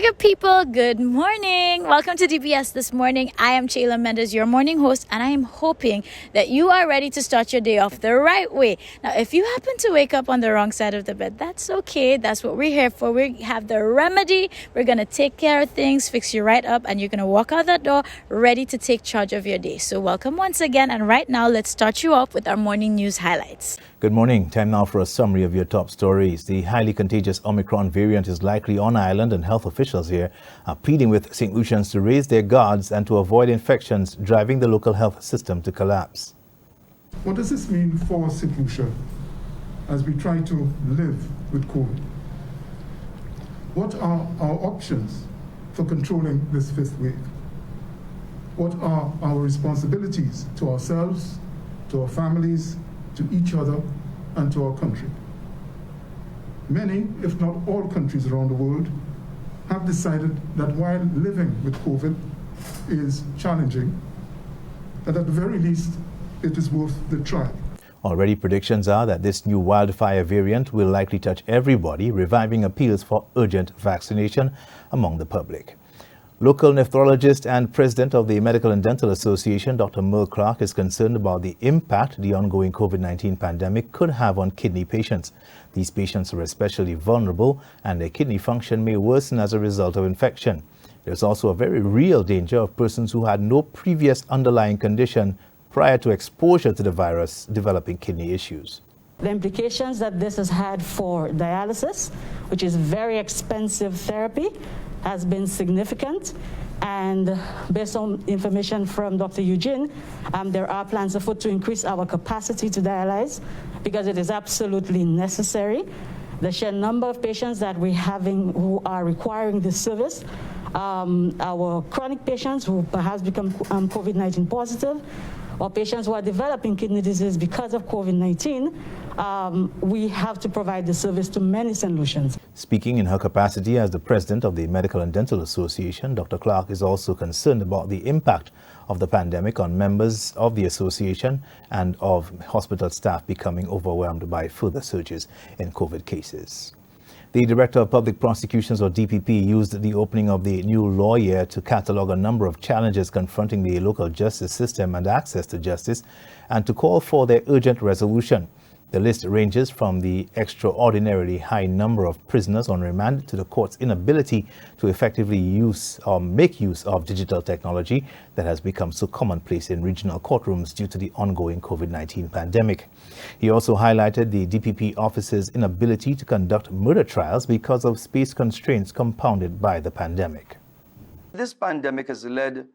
Sugar people, good morning. Welcome to DBS This Morning. I am Chayla Mendes, your morning host, and I am hoping that you are ready to start your day off the right way. Now, if you happen to wake up on the wrong side of the bed, that's okay. That's what we're here for. We have the remedy. We're going to take care of things, fix you right up, and you're going to walk out that door ready to take charge of your day. So welcome once again, and right now, let's start you off with our morning news highlights. Good morning. Time now for a summary of your top stories. The highly contagious Omicron variant is likely on island, and health officials here are pleading with St. Lucians to raise their guards and to avoid infections driving the local health system to collapse. What does this mean for St. Lucia as we try to live with COVID? What are our options for controlling this fifth wave? What are our responsibilities to ourselves, to our families, to each other, and to our country? Many, if not all countries around the world, have decided that while living with COVID is challenging, that at the very least, it is worth the try. Already predictions are that this new wildfire variant will likely touch everybody, reviving appeals for urgent vaccination among the public. Local nephrologist and president of the Medical and Dental Association, Dr. Merle Clark, is concerned about the impact the ongoing COVID-19 pandemic could have on kidney patients. These patients are especially vulnerable, and their kidney function may worsen as a result of infection. There's also a very real danger of persons who had no previous underlying condition prior to exposure to the virus developing kidney issues. The implications that this has had for dialysis, which is very expensive therapy, has been significant. And based on information from Dr. Eugene, there are plans afoot to increase our capacity to dialyze because it is absolutely necessary. The sheer number of patients that we're having who are requiring this service, our chronic patients who perhaps become COVID-19 positive, or patients who are developing kidney disease because of COVID-19, we have to provide the service to many St. Lucians. Speaking in her capacity as the president of the Medical and Dental Association, Dr. Clark is also concerned about the impact of the pandemic on members of the association and of hospital staff becoming overwhelmed by further surges in COVID cases. The Director of Public Prosecutions, or DPP, used the opening of the new law year to catalogue a number of challenges confronting the local justice system and access to justice, and to call for their urgent resolution. The list ranges from the extraordinarily high number of prisoners on remand to the court's inability to effectively make use of digital technology that has become so commonplace in regional courtrooms due to the ongoing COVID-19 pandemic. He also highlighted the DPP office's inability to conduct murder trials because of space constraints compounded by the pandemic. This pandemic has led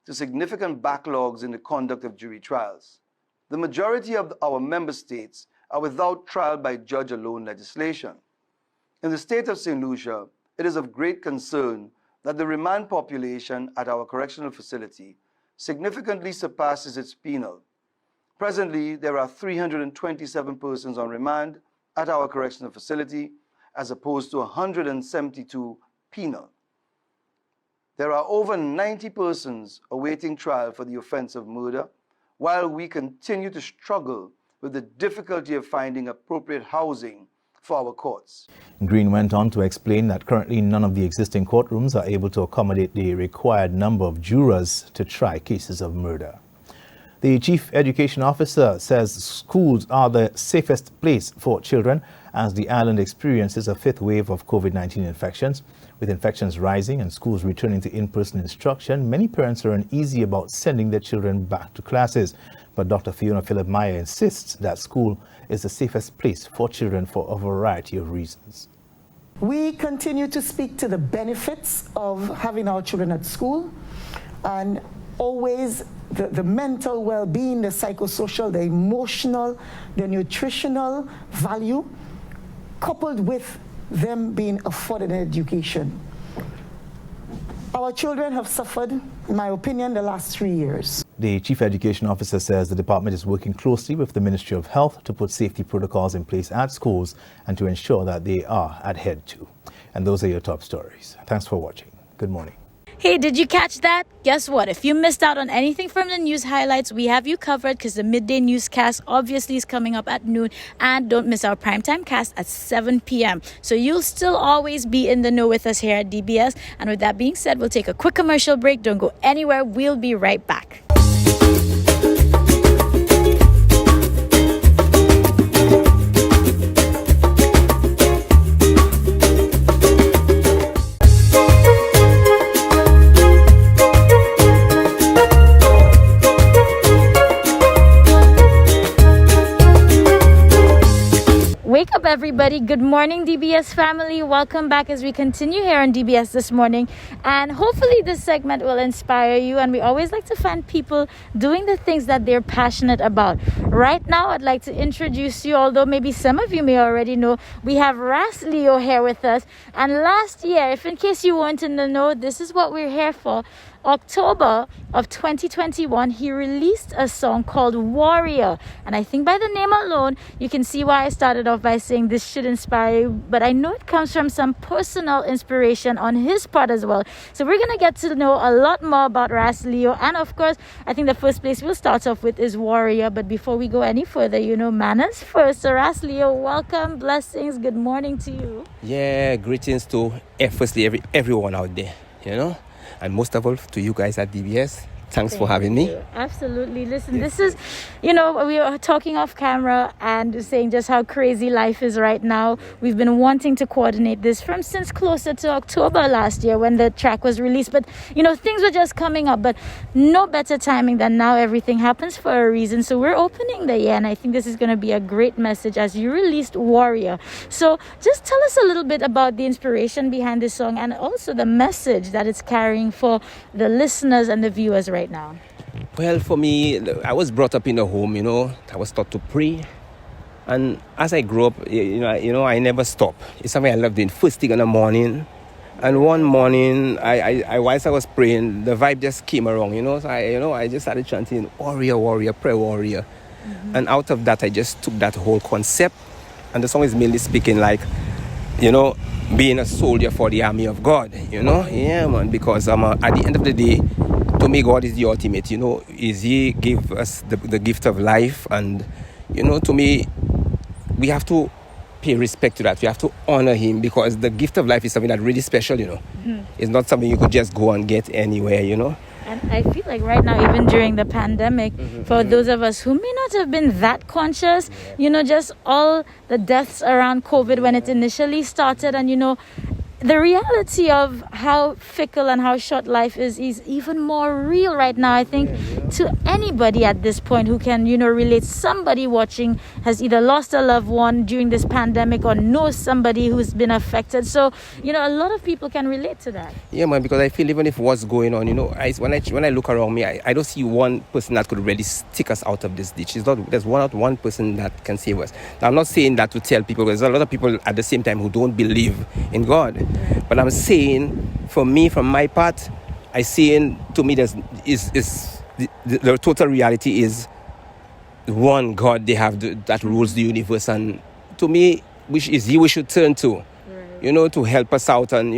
to significant backlogs in the conduct of jury trials. The majority of our member states are without trial by judge alone legislation. In the state of St. Lucia, it is of great concern that the remand population at our correctional facility significantly surpasses its penal. Presently, there are 327 persons on remand at our correctional facility, as opposed to 172 penal. There are over 90 persons awaiting trial for the offense of murder, while we continue to struggle with the difficulty of finding appropriate housing for our courts. Green went on to explain that currently none of the existing courtrooms are able to accommodate the required number of jurors to try cases of murder. The Chief Education Officer says schools are the safest place for children as the island experiences a fifth wave of COVID-19 infections. With infections rising and schools returning to in-person instruction, many parents are uneasy about sending their children back to classes. But Dr. Fiona Philip-Meyer insists that school is the safest place for children for a variety of reasons. We continue to speak to the benefits of having our children at school, and always the mental well-being, the psychosocial, the emotional, the nutritional value, coupled with them being afforded an education. Our children have suffered, in my opinion, the last 3 years. The Chief Education Officer says the department is working closely with the Ministry of Health to put safety protocols in place at schools and to ensure that they are adhered to. And those are your top stories. Thanks for watching. Good morning. Hey, did you catch that? Guess what? If you missed out on anything from the news highlights, we have you covered because the midday newscast obviously is coming up at noon. And don't miss our primetime cast at 7 p.m. So you'll still always be in the know with us here at DBS. And with that being said, we'll take a quick commercial break. Don't go anywhere. We'll be right back. Wake up, everybody. Good morning, DBS family. Welcome back as we continue here on DBS this morning. And hopefully this segment will inspire you. And we always like to find people doing the things that they're passionate about. Right now, I'd like to introduce you, although maybe some of you may already know, we have Ras Leo here with us. And last year, if in case you weren't in the know, this is what we're here for. October of 2021, he released a song called Warrior. And I think by the name alone, you can see why I started off by saying this should inspire you. But I know it comes from some personal inspiration on his part as well. So we're going to get to know a lot more about Ras Leo. And of course, I think the first place we'll start off with is Warrior. But before we go any further, manners first. So Ras Leo, welcome, blessings, good morning to you. Yeah, greetings to firstly everyone out there, and most of all to you guys at DBS. Thanks for having me. Absolutely. Listen, this is, we were talking off camera and saying just how crazy life is right now. We've been wanting to coordinate this since closer to October last year when the track was released. But, things were just coming up. But no better timing than now. Everything happens for a reason. So we're opening the year. And I think this is going to be a great message as you released Warrior. So just tell us a little bit about the inspiration behind this song and also the message that it's carrying for the listeners and the viewers right now. Well, for me, I was brought up in a home, I was taught to pray. And as I grew up, I never stopped. It's something I love doing first thing in the morning. And one morning, whilst I was praying, the vibe just came around, So I just started chanting, warrior, warrior, prayer warrior. Mm-hmm. And out of that, I just took that whole concept. And the song is mainly speaking like, being a soldier for the army of God, Yeah, man, because at the end of the day, to me, God is the ultimate, is He give us the gift of life. And, to me, we have to pay respect to that. We have to honor Him because the gift of life is something that's really special, Mm-hmm. It's not something you could just go and get anywhere, And I feel like right now, even during the pandemic, for those of us who may not have been that conscious, just all the deaths around COVID when it initially started and, the reality of how fickle and how short life is even more real right now, I think, to anybody at this point who can, relate. Somebody watching has either lost a loved one during this pandemic or knows somebody who's been affected. So, a lot of people can relate to that. Yeah, man, because I feel even if what's going on, when I look around me, I don't see one person that could really stick us out of this ditch. There's not one person that can save us. Now, I'm not saying that to tell people, because there's a lot of people at the same time who don't believe in God. But I'm saying, for me, from my part, to me, the total reality is one God they have that rules the universe. And to me, which is He we should turn to, right. To help us out. And,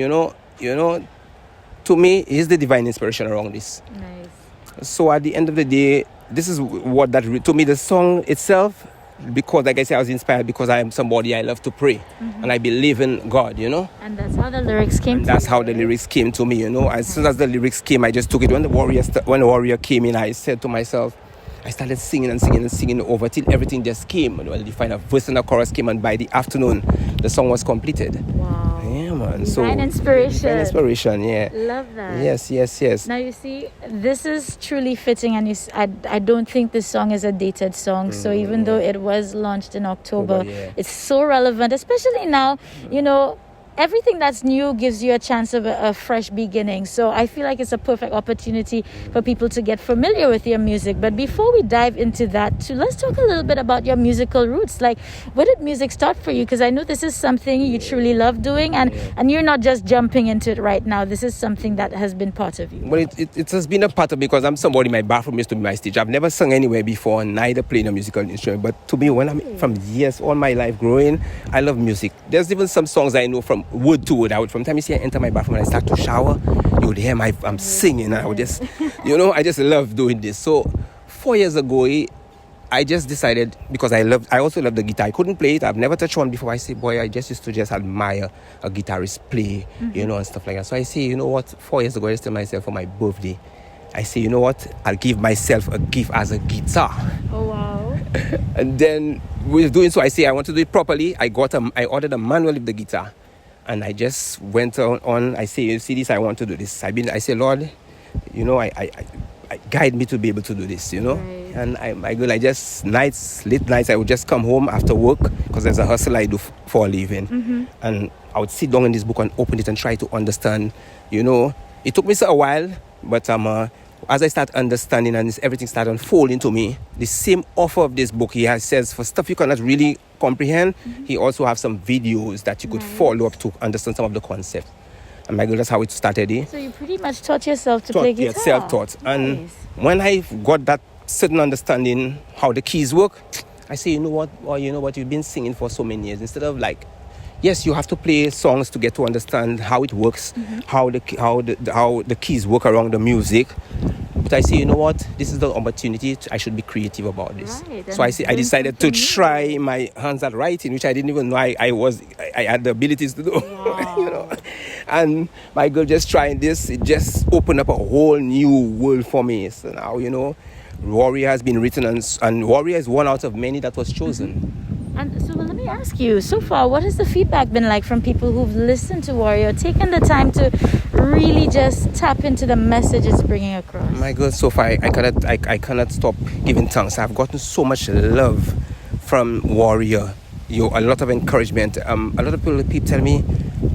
to me, He's the divine inspiration around this. Nice. So at the end of the day, this is what to me, the song itself, because like I said, I was inspired because I am somebody I love to pray, and I believe in God, And that's how the lyrics came. That's how the lyrics came to me, As soon as the lyrics came, I just took it. When the warrior came in, I said to myself, I started singing and singing and singing over till everything just came. Well, the final verse and the chorus came, and by the afternoon, the song was completed. Wow. Yeah, man. Divine inspiration. Divine inspiration, yeah. Love that. Yes. Now, you see, this is truly fitting, and I don't think this song is a dated song. So even though it was launched in October, it's so relevant, especially now, everything that's new gives you a chance of a fresh beginning. So I feel like it's a perfect opportunity for people to get familiar with your music. But before we dive into that, let's talk a little bit about your musical roots. Like, where did music start for you? Because I know this is something you truly love doing, and you're not just jumping into it right now. This is something that has been part of you. Well, it has been a part of me because I'm somebody, my bathroom used to be my stage. I've never sung anywhere before, neither playing a musical instrument. But to me, when I'm from years, all my life growing, I love music. There's even some songs I know from word to word. I would, from the time you see I enter my bathroom and I start to shower, you would hear I'm singing. And I would just, I just love doing this. So 4 years ago, I just decided, because I also love the guitar. I couldn't play it. I've never touched one before. I say, boy, I just used to just admire a guitarist play, and stuff like that. So I say, you know what, 4 years ago, I just tell myself for my birthday, I say, you know what, I'll give myself a gift as a guitar. Oh, wow. And then with doing so, I say, I want to do it properly. I ordered a manual of the guitar. And I just went on, I say, you see this, I want to do this. I say, Lord, I guide me to be able to do this, Right. And I just late nights, I would just come home after work, because there's a hustle I do for a living. And I would sit down in this book and open it and try to understand, It took me a while, but as I start understanding and everything started unfolding to me, the same author of this book, says for stuff you cannot really comprehend, he also have some videos that you could follow up to understand some of the concepts. And my God, that's how it started. So you pretty much taught yourself to play guitar. Yeah, self-taught. And Nice. when I got that certain understanding how the keys work, I say, you know what, you've been singing for so many years. Instead of yes, you have to play songs to get to understand how it works, how the keys work around the music. But I say, you know what, this is the opportunity. I should be creative about this. Right, So I decided to something new. try my hands at writing, which I didn't even know I had the abilities to do. Wow. And my girl, just trying this, it just opened up a whole new world for me. So now, Warrior has been written, and Warrior is one out of many that was chosen. And so let me ask you, so far, what has the feedback been like from people who've listened to Warrior, taken the time to really just tap into the message it's bringing across? My God, so far, I cannot stop giving thanks. I've gotten so much love from Warrior. A lot of encouragement. A lot of people tell me,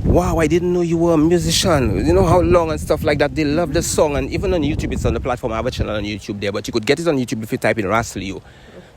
wow, I didn't know you were a musician. You know how long and stuff like that. They love the song. And even on YouTube, it's on the platform. I have a channel on YouTube there, but you could get it on YouTube if you type in Ras Leo.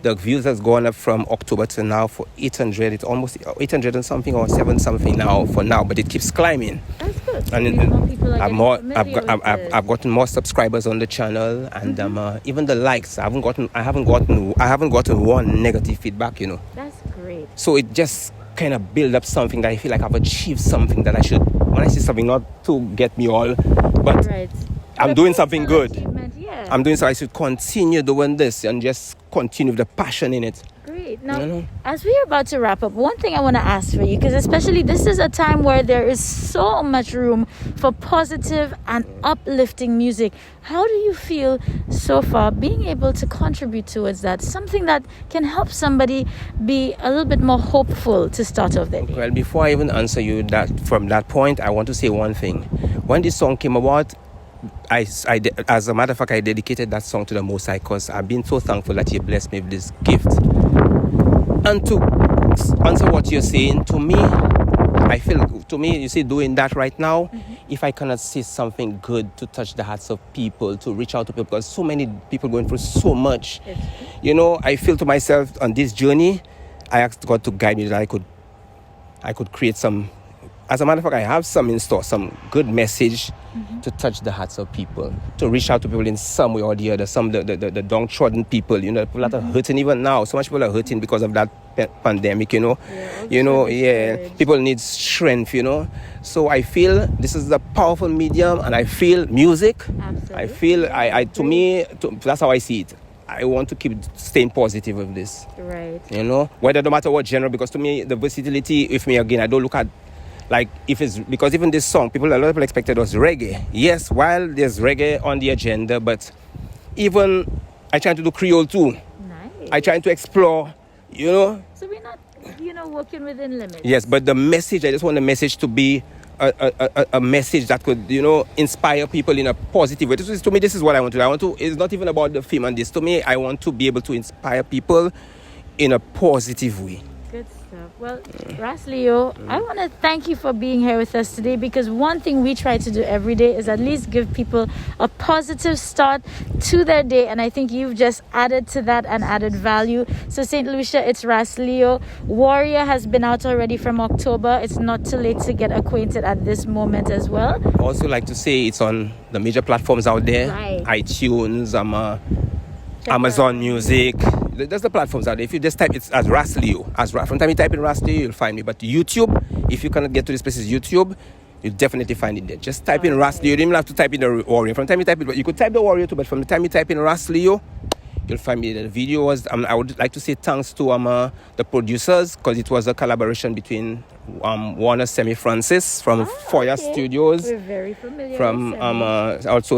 The views has gone up from October to now for 800. It's almost 800 and something or 7 something now for now, but it keeps climbing. That's good. So And more people are getting familiar with it. I've gotten more subscribers on the channel, and even the likes. I haven't gotten one negative feedback. That's great. So it just kind of build up something that I feel like I've achieved something that I should. When I say something, not to get me all, but Right. I'm But doing a something personal good. achievement, yeah. I'm doing so. I should continue doing this and just continue with the passion in it. Great. Now, as we are about to wrap up, one thing I want to ask for you, because especially this is a time where there is so much room for positive and uplifting music. How do you feel so far being able to contribute towards that? Something that can help somebody be a little bit more hopeful to start off their day. Well, before I even answer you from that point, I want to say one thing. When this song came about, as a matter of fact, I dedicated that song to the Most High, because I've been so thankful that He blessed me with this gift. And to answer what you're saying, to me, you see, doing that right now, if I cannot say something good to touch the hearts of people, to reach out to people, because so many people going through so much, I feel to myself on this journey, I asked God to guide me that I could create some. As a matter of fact, I have some in store, some good message to touch the hearts of people, to reach out to people in some way or the other, the downtrodden people, people that are hurting even now. So much people are hurting because of that pandemic, people need strength, So I feel this is a powerful medium, and I feel music. Absolutely. I feel, to me, that's how I see it. I want to keep staying positive with this. Right. Whether no matter what genre, because to me, the versatility, I don't look at, because even this song, a lot of people expected was reggae. Yes, while there's reggae on the agenda, but even I try to do Creole too. Nice. I try to explore, So we're not, working within limits. Yes, but the message, I just want the message to be a message that could, inspire people in a positive way. To me, this is what I want to do. It's not even about the film and this. To me, I want to be able to inspire people in a positive way. Good stuff. Well, Ras Leo, I want to thank you for being here with us today, because one thing we try to do every day is at least give people a positive start to their day, and I think you've just added to that and added value. So St. Lucia, it's Ras Leo. Warrior has been out already from October. It's not too late to get acquainted at this moment as well. Also like to say it's on the major platforms out there. Right. iTunes, Amazon Music, there's the platforms out there. If you just type it as Ras Leo, from the time you type in Ras Leo, you'll find me. But YouTube, if you cannot get to this place, is YouTube. You'll definitely find it there. Just type in Ras Leo. You don't even have to type in the Warrior. From the time you type it, you could type the Warrior too, but from the time you type in Ras Leo, you'll find me there. The video was, I would like to say thanks to the producers, because it was a collaboration between Warner Semi Francis from Foya Studios. We're very familiar from with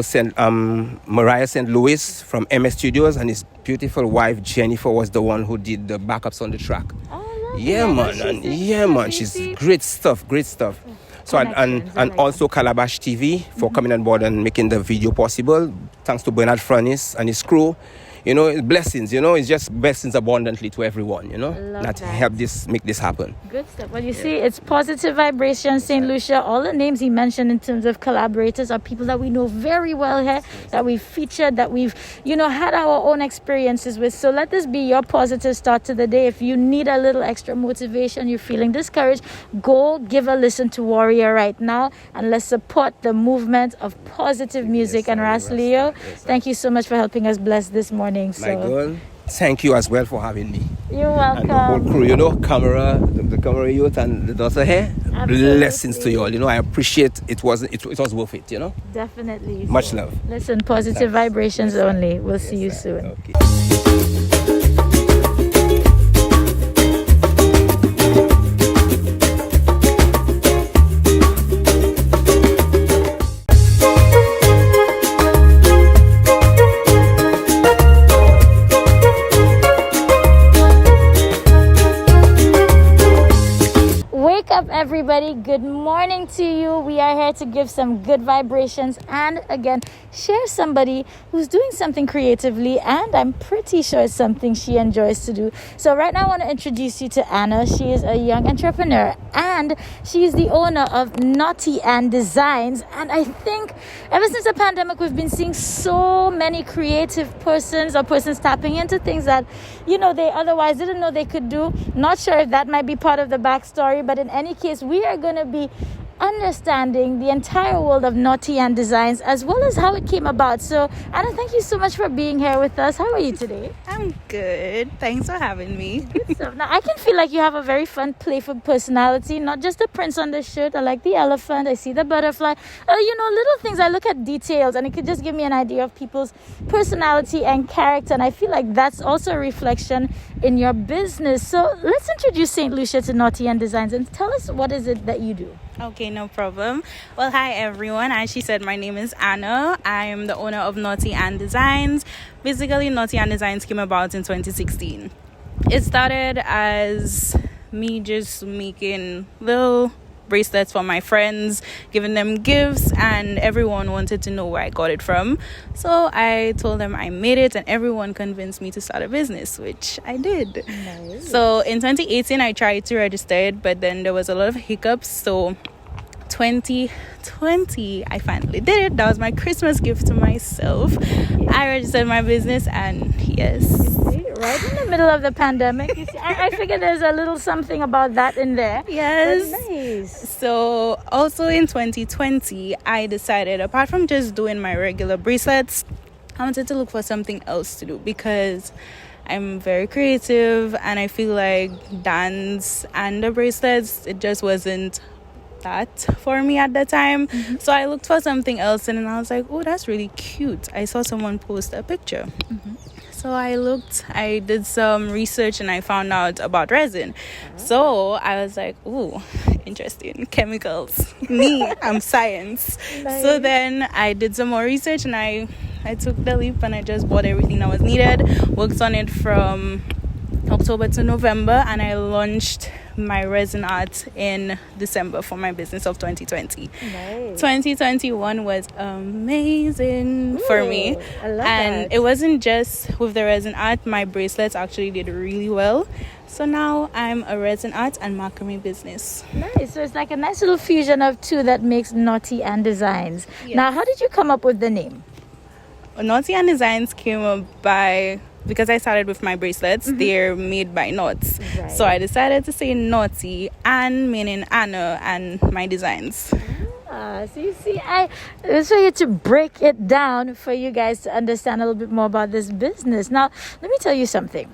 Semi. also Mariah St. Louis from MS Studios, and his beautiful wife Jennifer was the one who did the backups on the track. Oh, lovely. Yeah, I know man, she's great stuff. So and also Calabash TV for coming on board and making the video possible. Thanks to Bernard Franis and his crew. Blessings, it's just blessings abundantly to everyone, that help make this happen. Good stuff. Well, you see, it's Positive Vibration, St. Lucia. All the names he mentioned in terms of collaborators are people that we know very well here, that we've featured, that we've, had our own experiences with. So let this be your positive start to the day. If you need a little extra motivation, you're feeling discouraged, go give a listen to Warrior right now, and let's support the movement of positive music. And Ras Leo, thank you so much for helping us bless this morning. My girl, thank you as well for having me. You're welcome. And the whole crew, camera, the camera youth and the daughter here. Absolutely. Blessings to you all. I appreciate it was worth it, Definitely. Much love. Listen, positive vibrations only. We'll see you soon. Okay. Everybody, good morning to you. We are here to give some good vibrations and again share somebody who's doing something creatively, and I'm pretty sure it's something she enjoys to do. So right now I want to introduce you to Anna. She is a young entrepreneur and she's the owner of Naughty Ann Designs, and I think ever since the pandemic we've been seeing so many creative persons tapping into things that they otherwise didn't know they could do. Not sure if that might be part of the backstory, but in any case, we are going to be understanding the entire world of Naughty Ann Designs as well as how it came about. So Anna, thank you so much for being here with us. How are you today? I'm good. Thanks for having me. Good stuff. Now I can feel like you have a very fun, playful personality. Not just the prints on the shirt. I like the elephant. I see the butterfly. Little things. I look at details and it could just give me an idea of people's personality and character. And I feel like that's also a reflection in your business. So let's introduce St. Lucia to Naughty Ann Designs and tell us what is it that you do. Okay, no problem. Well, hi everyone. As she said, my name is Anna. I am the owner of Naughty Ann Designs. Basically, Naughty Ann Designs came about in 2016. It started as me just making little bracelets for my friends, giving them gifts, and everyone wanted to know where I got it from. So I told them I made it, and everyone convinced me to start a business, which I did. Nice. So in 2018 I tried to register it, but then there was a lot of hiccups. So 2020 I finally did it. That was my Christmas gift to myself. I registered my business, and yes, right in the middle of the pandemic. You see, I figured there's a little something about that in there. Yes. That's nice. So also in 2020, I decided, apart from just doing my regular bracelets, I wanted to look for something else to do because I'm very creative and I feel like dance and the bracelets, it just wasn't that for me at the time. So I looked for something else, and then I was like, oh, that's really cute. I saw someone post a picture. So I did some research and I found out about resin. So I was like, ooh, interesting. Chemicals. Me, I'm science. Nice. So then I did some more research and I took the leap and I just bought everything that was needed. Worked on it from October to November, and I launched my resin art in December for my business of 2020. Nice. 2021 was amazing for me. I love and that. it wasn't just with the resin art, my bracelets actually did really well. So now I'm a resin art and macrame business. Nice. So it's like a nice little fusion of two that makes Naughty Ann Designs. Yes. Now, how did you come up with the name? Naughty Ann Designs came up because I started with my bracelets. They're made by knots. Right. So I decided to say Naughty, Ann meaning Anna, and my designs. So you see, I was trying to break it down for you guys to understand a little bit more about this business. Now, let me tell you something.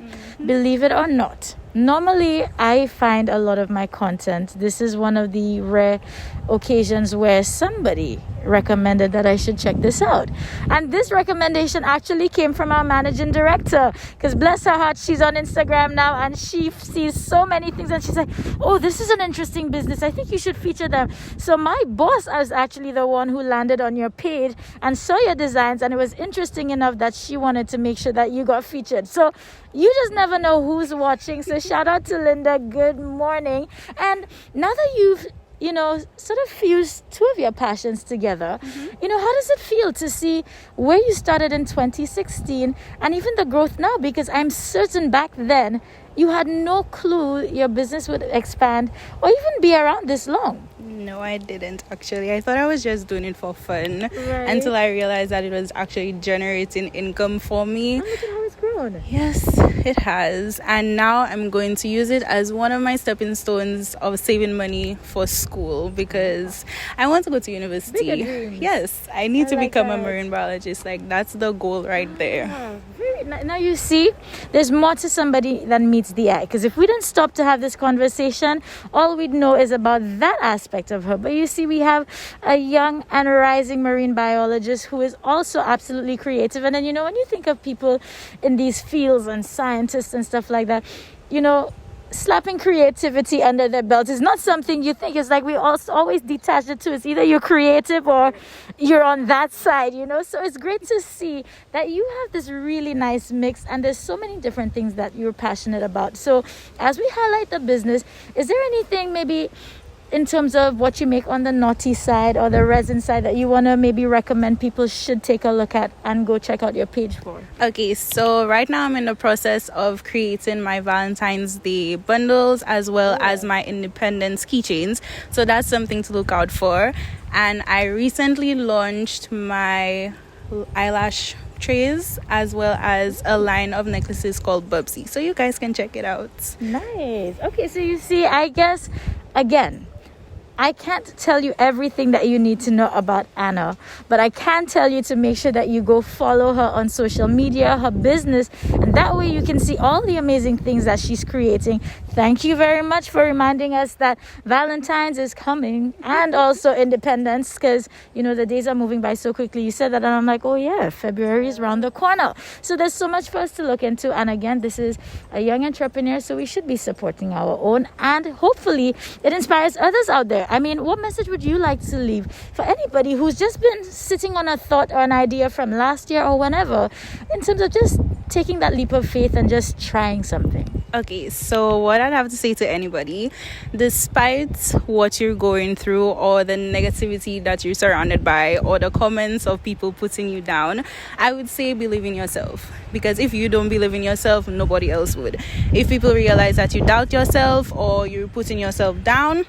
Believe it or not, normally I find a lot of my content. This is one of the rare occasions where somebody recommended that I should check this out. And this recommendation actually came from our managing director, because bless her heart, she's on Instagram now and she sees so many things and she's like, oh, this is an interesting business. I think you should feature them. So my boss is actually the one who landed on your page and saw your designs, and it was interesting enough that she wanted to make sure that you got featured. So you just never know who's watching. So shout out to Linda. Good morning. And now that you've sort of fuse two of your passions together. How does it feel to see where you started in 2016 and even the growth now? Because I'm certain back then you had no clue your business would expand or even be around this long. No, I didn't actually. I thought I was just doing it for fun until I realized that it was actually generating income for me. And look at how it's grown. Yes, it has. And now I'm going to use it as one of my stepping stones of saving money for school, because I want to go to university. Bigger dreams. Yes, I need to like become a that. marine biologist. Like, that's the goal right there. Now you see, there's more to somebody than meets the eye. Because if we didn't stop to have this conversation, all we'd know is about that aspect of her. But you see, we have a young and rising marine biologist who is also absolutely creative. And then, when you think of people in these fields and scientists and stuff like that, slapping creativity under their belt is not something you think. It's like we also always detach the two. It's either you're creative or you're on that side, So it's great to see that you have this really nice mix, and there's so many different things that you're passionate about. So as we highlight the business, is there anything maybe in terms of what you make on the naughty side or the resin side that you want to maybe recommend people should take a look at and go check out your page for? Okay, so right now I'm in the process of creating my Valentine's Day bundles as well as my Independence keychains. So that's something to look out for. And I recently launched my eyelash trays as well as a line of necklaces called Bubsy. So you guys can check it out. Nice. Okay, so you see, I guess, again, I can't tell you everything that you need to know about Anna, but I can tell you to make sure that you go follow her on social media, her business, and that way you can see all the amazing things that she's creating. Thank you very much for reminding us that Valentine's is coming and also Independence, because, the days are moving by so quickly. You said that and I'm like, oh yeah, February is around the corner. So there's so much for us to look into. And again, this is a young entrepreneur, so we should be supporting our own, and hopefully it inspires others out there. I mean, what message would you like to leave for anybody who's just been sitting on a thought or an idea from last year or whenever, in terms of just taking that leap of faith and just trying something? Okay, so what I'd have to say to anybody, despite what you're going through or the negativity that you're surrounded by or the comments of people putting you down, I would say believe in yourself. Because if you don't believe in yourself, nobody else would. If people realize that you doubt yourself or you're putting yourself down,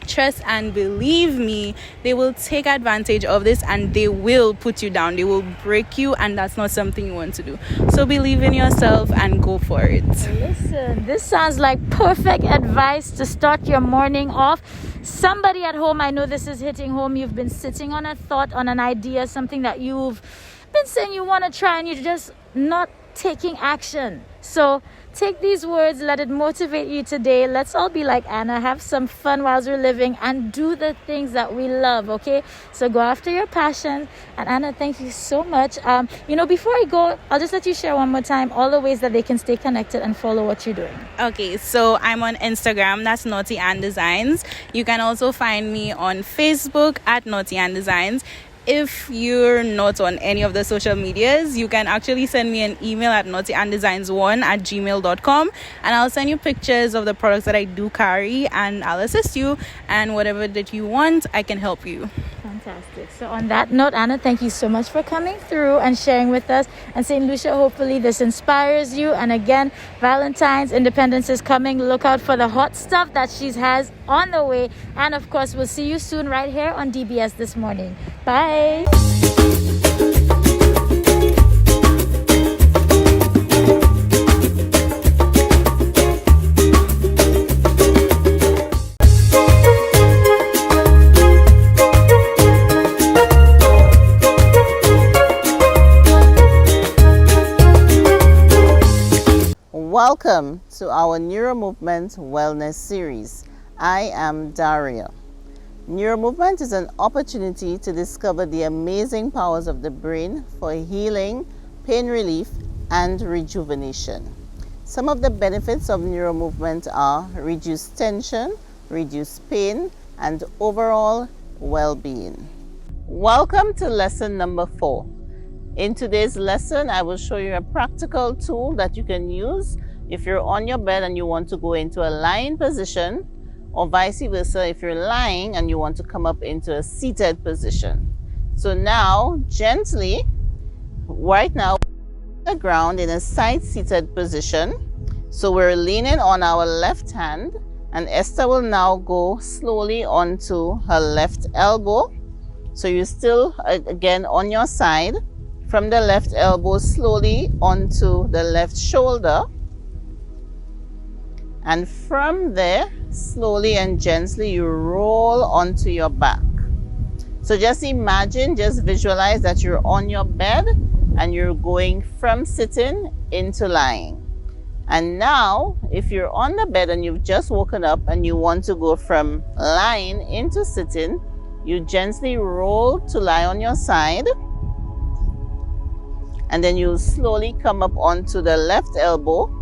trust and believe me, they will take advantage of this and they will put you down. They will break you, and that's not something you want to do. So believe in yourself and go for it. Listen, this sounds like perfect advice to start your morning off. Somebody at home, I know this is hitting home. You've been sitting on a thought, on an idea, something that you've been saying you want to try and you're just not taking action. So take these words, let it motivate you today. Let's all be like Anna, have some fun whilst we're living and do the things that we love, okay? So go after your passion. And Anna, thank you so much. Before I go, I'll just let you share one more time all the ways that they can stay connected and follow what you're doing. Okay, so I'm on Instagram, that's Naughty Ann Designs. You can also find me on Facebook at Naughty Ann Designs. If you're not on any of the social medias, you can actually send me an email at naughtyandesigns1@gmail.com, and I'll send you pictures of the products that I do carry, and I'll assist you, and whatever that you want, I can help you. Fantastic. So on that note, Anna, thank you so much for coming through and sharing with us. And St. Lucia, hopefully this inspires you. And again, Valentine's, Independence is coming. Look out for the hot stuff that she has on the way. And of course, we'll see you soon right here on DBS This Morning. Bye. Welcome to our Neuromovement Wellness Series. I am Daria. Neuromovement is an opportunity to discover the amazing powers of the brain for healing, pain relief, and rejuvenation. Some of the benefits of neuromovement are reduced tension, reduced pain, and overall well-being. Welcome to lesson number 4. In today's lesson, I will show you a practical tool that you can use if you're on your bed and you want to go into a lying position, or vice versa if you're lying and you want to come up into a seated position. So now, gently, right now, on the ground in a side-seated position. So we're leaning on our left hand, and Esther will now go slowly onto her left elbow. So you're still, again, on your side. From the left elbow slowly onto the left shoulder, and from there slowly and gently you roll onto your back. So just imagine, just visualize that you're on your bed and you're going from sitting into lying. And now if you're on the bed and you've just woken up and you want to go from lying into sitting, you gently roll to lie on your side. And then you slowly come up onto the left elbow.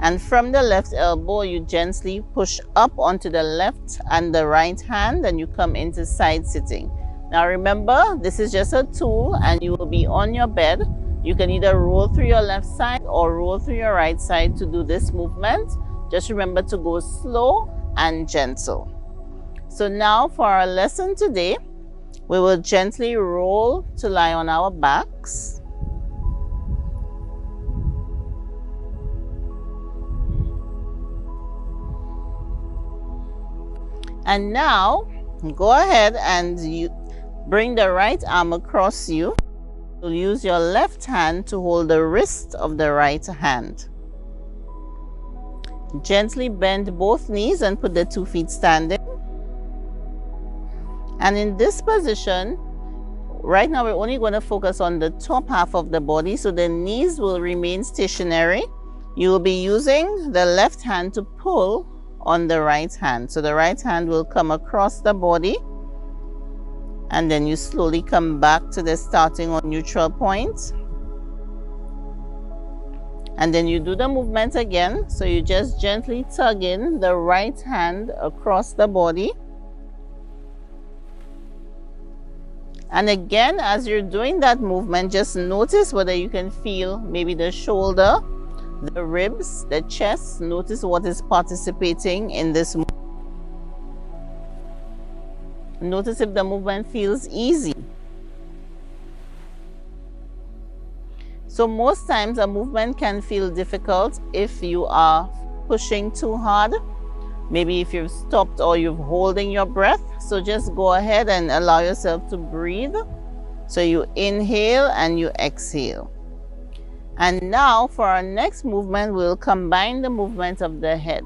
And from the left elbow, you gently push up onto the left and the right hand, and you come into side sitting. Now remember, this is just a tool and you will be on your bed. You can either roll through your left side or roll through your right side to do this movement. Just remember to go slow and gentle. So now for our lesson today, we will gently roll to lie on our backs. And now, go ahead and you bring the right arm across you. You'll use your left hand to hold the wrist of the right hand. Gently bend both knees and put the 2 feet standing. And in this position, right now we're only going to focus on the top half of the body, so the knees will remain stationary. You will be using the left hand to pull on the right hand. So the right hand will come across the body, and then you slowly come back to the starting or neutral point. And then you do the movement again. So you just gently tug in the right hand across the body. And again, as you're doing that movement, just notice whether you can feel maybe the shoulder, the ribs, the chest. Notice what is participating in this movement. Notice if the movement feels easy. So most times a movement can feel difficult if you are pushing too hard. Maybe if you've stopped or you're holding your breath. So just go ahead and allow yourself to breathe. So you inhale and you exhale. And now for our next movement, we'll combine the movement of the head.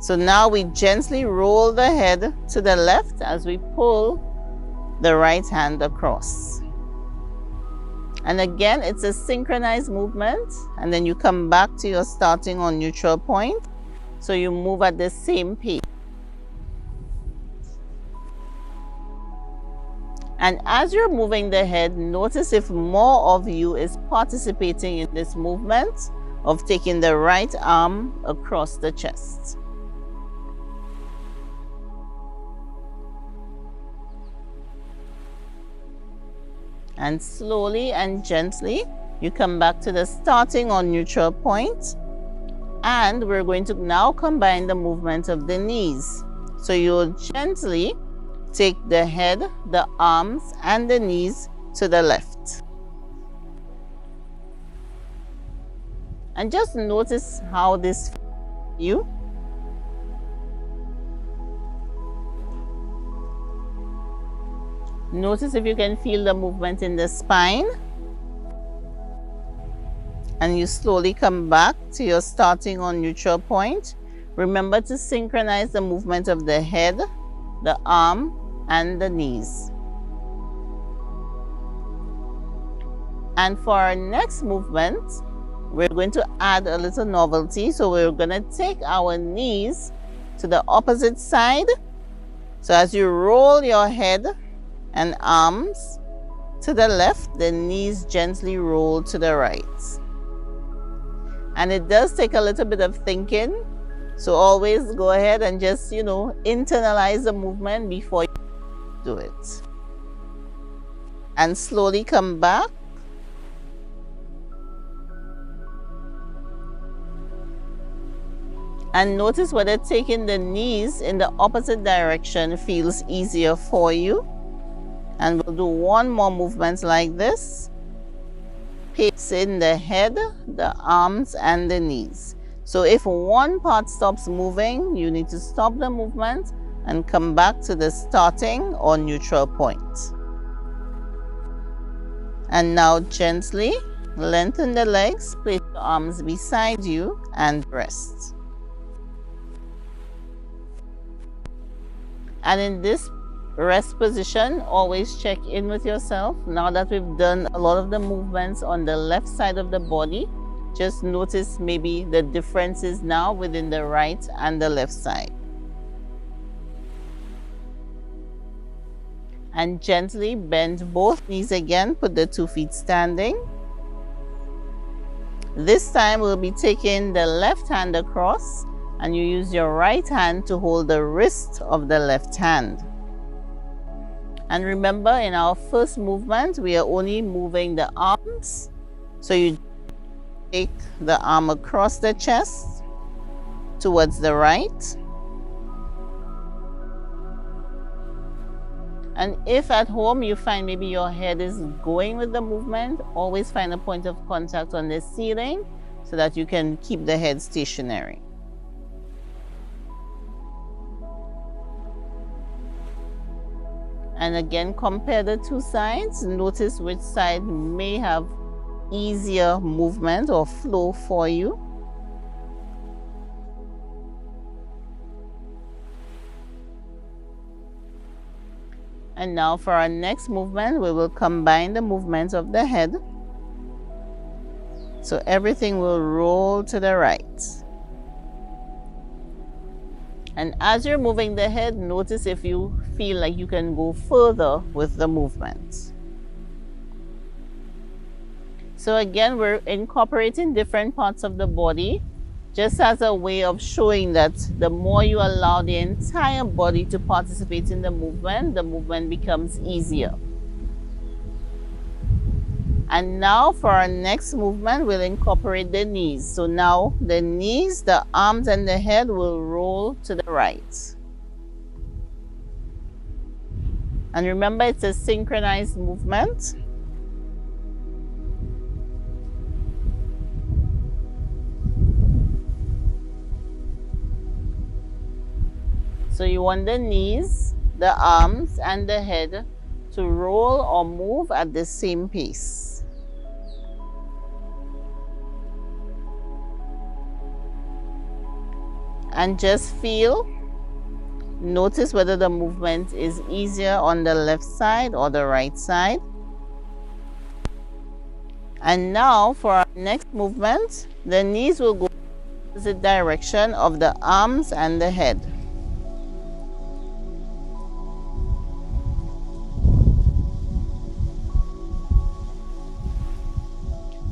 So now we gently roll the head to the left as we pull the right hand across. And again, it's a synchronized movement. And then you come back to your starting or neutral point. So you move at the same pace. And as you're moving the head, notice if more of you is participating in this movement of taking the right arm across the chest. And slowly and gently, you come back to the starting or neutral point. And we're going to now combine the movement of the knees. So you'll gently take the head, the arms, and the knees to the left. And just notice how this feels to you. Notice if you can feel the movement in the spine. And you slowly come back to your starting or neutral point. Remember to synchronize the movement of the head, the arm, and the knees. And for our next movement, we're going to add a little novelty. So we're going to take our knees to the opposite side. So as you roll your head and arms to the left, the knees gently roll to the right. And it does take a little bit of thinking. So always go ahead and just, internalize the movement before you do it. And slowly come back. And notice whether taking the knees in the opposite direction feels easier for you. And we'll do one more movement like this. Pace in the head, the arms, and the knees. So if one part stops moving, you need to stop the movement and come back to the starting or neutral point. And now gently lengthen the legs, place your arms beside you, and rest. And in this rest position, always check in with yourself. Now that we've done a lot of the movements on the left side of the body, just notice maybe the differences now within the right and the left side. And gently bend both knees again, put the 2 feet standing. This time we'll be taking the left hand across, and you use your right hand to hold the wrist of the left hand. And remember, in our first movement, we are only moving the arms. So you take the arm across the chest towards the right. And if at home you find maybe your head is going with the movement, always find a point of contact on the ceiling so that you can keep the head stationary. And again, compare the two sides. Notice which side may have easier movement or flow for you. And now for our next movement, we will combine the movements of the head. So everything will roll to the right. And as you're moving the head, notice if you feel like you can go further with the movement. So again, we're incorporating different parts of the body just as a way of showing that the more you allow the entire body to participate in the movement becomes easier. And now for our next movement, we'll incorporate the knees. So now the knees, the arms, and the head will roll to the right. And remember, it's a synchronized movement. So you want the knees, the arms, and the head to roll or move at the same pace. And just feel, notice whether the movement is easier on the left side or the right side. And now for our next movement, the knees will go in the opposite direction of the arms and the head.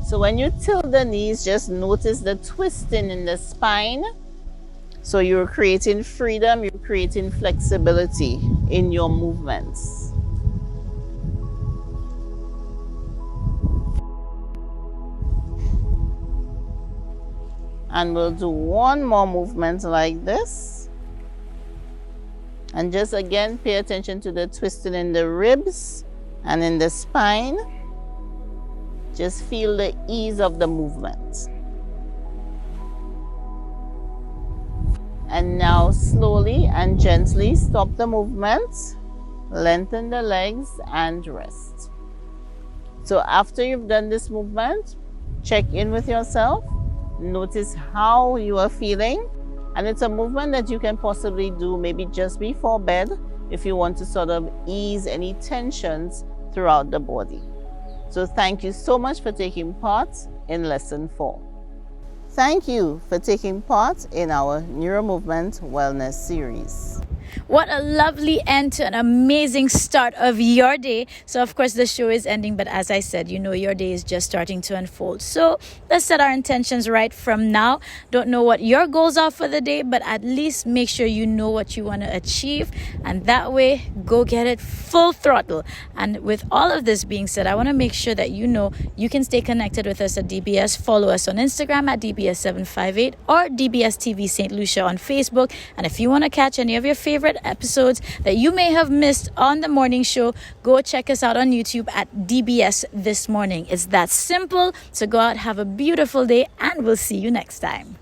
So when you tilt the knees, just notice the twisting in the spine. So you're creating freedom, you're creating flexibility in your movements. And we'll do one more movement like this. And just again, pay attention to the twisting in the ribs and in the spine. Just feel the ease of the movement. And now slowly and gently stop the movement, lengthen the legs, and rest. So after you've done this movement, check in with yourself, notice how you are feeling. And it's a movement that you can possibly do maybe just before bed if you want to sort of ease any tensions throughout the body. So thank you so much for taking part in lesson 4. Thank you for taking part in our Neuromovement Wellness series. What a lovely end to an amazing start of your day. So, of course, the show is ending, but as I said, you know, your day is just starting to unfold. So, let's set our intentions right from now. Don't know what your goals are for the day, but at least make sure you know what you want to achieve. And that way, go get it full throttle. And with all of this being said, I want to make sure that you know you can stay connected with us at DBS. Follow us on Instagram at DBS758 or DBS TV St. Lucia on Facebook. And if you want to catch any of your favorite episodes that you may have missed on the morning show, go check us out on YouTube at DBS This Morning. It's that simple. So go out, have a beautiful day, and we'll see you next time.